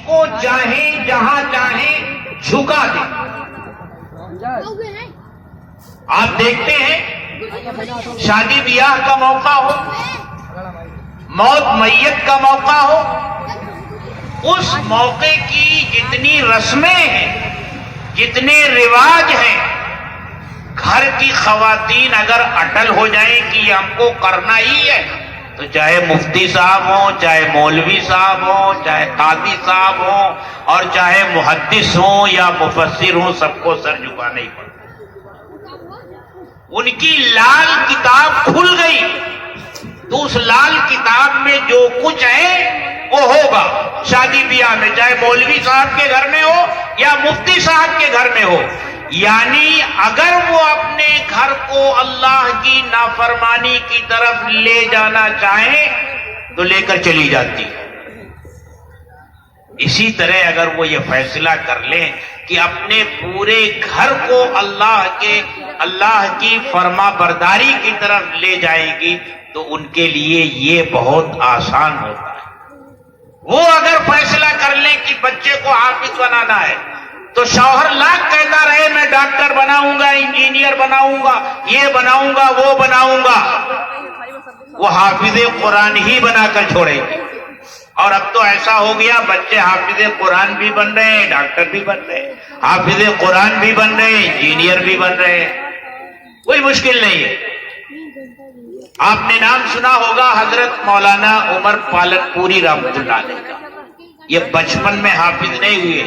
کو چاہیں جہاں چاہیں جھکا دیں۔ آپ دیکھتے ہیں شادی بیاہ کا موقع ہو، موت میت کا موقع ہو، اس موقع کی جتنی رسمیں ہیں، جتنے رواج ہیں، گھر کی خواتین اگر اٹل ہو جائیں کہ یہ ہم کو کرنا ہی ہے، تو چاہے مفتی صاحب ہوں، چاہے مولوی صاحب ہوں، چاہے قاضی صاحب ہوں، اور چاہے محدث ہوں یا مفسر ہوں، سب کو سر جھکانا ہی پڑتا۔ ان کی لال کتاب کھل گئی تو اس لال کتاب میں جو کچھ ہے وہ ہوگا۔ شادی بیاہ میں چاہے مولوی صاحب کے گھر میں ہو یا مفتی صاحب کے گھر میں ہو، یعنی اگر وہ اپنے گھر کو اللہ کی نافرمانی کی طرف لے جانا چاہیں تو لے کر چلی جاتی ہے۔ اسی طرح اگر وہ یہ فیصلہ کر لیں کہ اپنے پورے گھر کو اللہ کی فرما برداری کی طرف لے جائیں گی تو ان کے لیے یہ بہت آسان ہوتا ہے۔ وہ اگر فیصلہ کر لیں کہ بچے کو حافظ بنانا ہے تو شوہر لاکھ کہتا رہے میں ڈاکٹر بناؤں گا، انجینئر بناؤں گا، یہ بناؤں گا، وہ بناؤں گا، وہ حافظ قرآن ہی بنا کر چھوڑیں گے۔ اور اب تو ایسا ہو گیا بچے حافظ قرآن بھی بن رہے ہیں، ڈاکٹر بھی بن رہے ہیں، حافظ قرآن بھی بن رہے ہیں، انجینئر بھی بن رہے ہیں، کوئی مشکل نہیں ہے۔ آپ نے نام سنا ہوگا حضرت مولانا عمر پالن پوری رحمۃ اللہ علیہ کا۔ یہ بچپن میں حافظ نہیں ہوئے،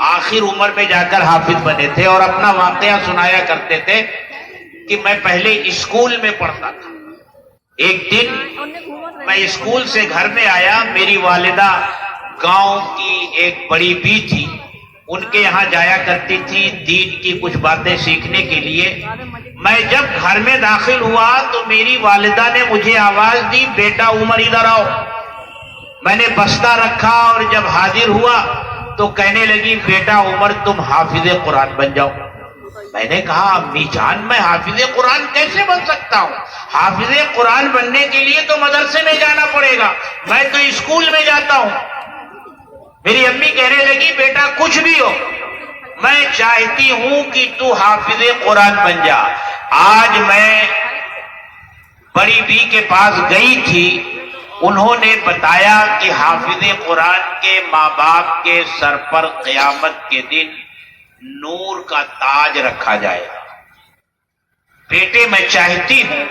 آخر عمر میں جا کر حافظ بنے تھے، اور اپنا واقعہ سنایا کرتے تھے کہ میں پہلے اسکول میں پڑھتا تھا۔ ایک دن میں اسکول سے گھر میں آیا، میری والدہ گاؤں کی ایک بڑی بی تھی، ان کے یہاں جایا کرتی تھی دین کی کچھ باتیں سیکھنے کے لیے۔ میں جب گھر میں داخل ہوا تو میری والدہ نے مجھے آواز دی، بیٹا عمر ادھر آؤ۔ میں نے بستہ رکھا اور جب حاضر ہوا تو کہنے لگی بیٹا عمر تم حافظ قرآن بن جاؤ۔ میں نے کہا امی جان میں حافظ قرآن کیسے بن سکتا ہوں؟ حافظ قرآن بننے کے لیے تو مدرسے میں جانا پڑے گا، میں تو اسکول میں جاتا ہوں۔ میری امی کہنے لگی بیٹا کچھ بھی ہو، میں چاہتی ہوں کہ تو حافظ قرآن بن جا۔ آج میں بڑی بی کے پاس گئی تھی، انہوں نے بتایا کہ حافظ قرآن کے ماں باپ کے سر پر قیامت کے دن نور کا تاج رکھا جائے گا۔ بیٹے میں چاہتی ہوں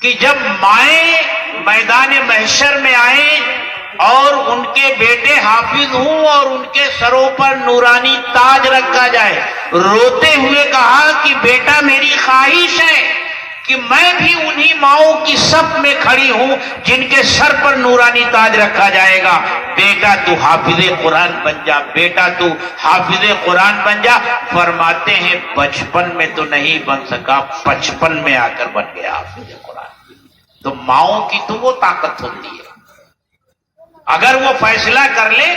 کہ جب مائیں میدان محشر میں آئیں اور ان کے بیٹے حافظ ہوں اور ان کے سروں پر نورانی تاج رکھا جائے، روتے ہوئے کہا کہ بیٹا میری خواہش ہے کہ میں بھی انہی ماؤں کی صف میں کھڑی ہوں جن کے سر پر نورانی تاج رکھا جائے گا۔ بیٹا تو حافظ قرآن بن جا، بیٹا تو حافظ قرآن بن جا۔ فرماتے ہیں بچپن میں تو نہیں بن سکا، 55 میں آ کر بن گیا حافظ قرآن۔ تو ماؤں کی تو وہ طاقت ہوتی ہے، اگر وہ فیصلہ کر لے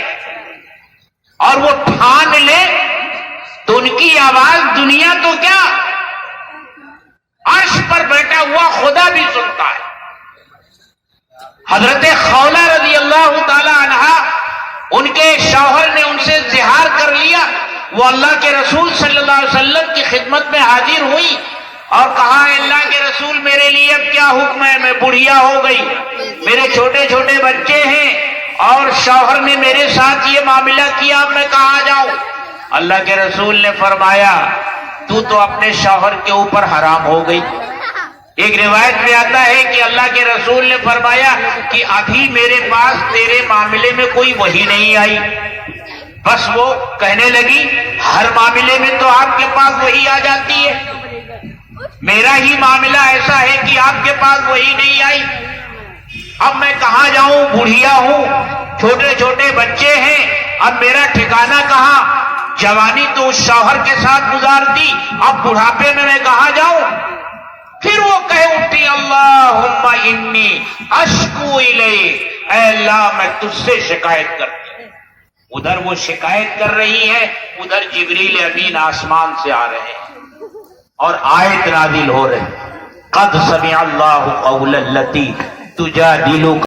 اور وہ ٹھان لے تو ان کی آواز دنیا تو کیا عرش پر بیٹھا ہوا خدا بھی سنتا ہے۔ حضرت خولہ رضی اللہ تعالی عنہا، ان کے شوہر نے ان سے زہار کر لیا، وہ اللہ کے رسول صلی اللہ علیہ وسلم کی خدمت میں حاضر ہوئی اور کہا اے اللہ کے رسول میرے لیے اب کیا حکم ہے؟ میں بڑھیا ہو گئی، میرے چھوٹے چھوٹے بچے ہیں اور شوہر نے میرے ساتھ یہ معاملہ کیا، اب میں کہاں جاؤں؟ اللہ کے رسول نے فرمایا تو اپنے شوہر کے اوپر حرام ہو گئی۔ ایک روایت میں آتا ہے کہ اللہ کے رسول نے فرمایا کہ ابھی میرے پاس تیرے معاملے میں کوئی وحی نہیں آئی۔ بس وہ کہنے لگی ہر معاملے میں تو آپ کے پاس وحی آ جاتی ہے، میرا ہی معاملہ ایسا ہے کہ آپ کے پاس وحی نہیں آئی، اب میں کہاں جاؤں؟ بڑھیا ہوں، چھوٹے چھوٹے بچے ہیں، اب میرا ٹھکانہ کہاں؟ جوانی تو اس شوہر کے ساتھ گزار دی، اب بڑھاپے میں کہاں جاؤں؟ پھر وہ کہہ اٹھی اللہم انی اشکو الیک، اے اللہ میں تجھ سے شکایت کرتی ہوں۔ ادھر وہ شکایت کر رہی ہے، ادھر جبریل امین آسمان سے آ رہے ہیں اور آیت نازل ہو رہے ہیں، قد سمع اللہ قول التی تجادلک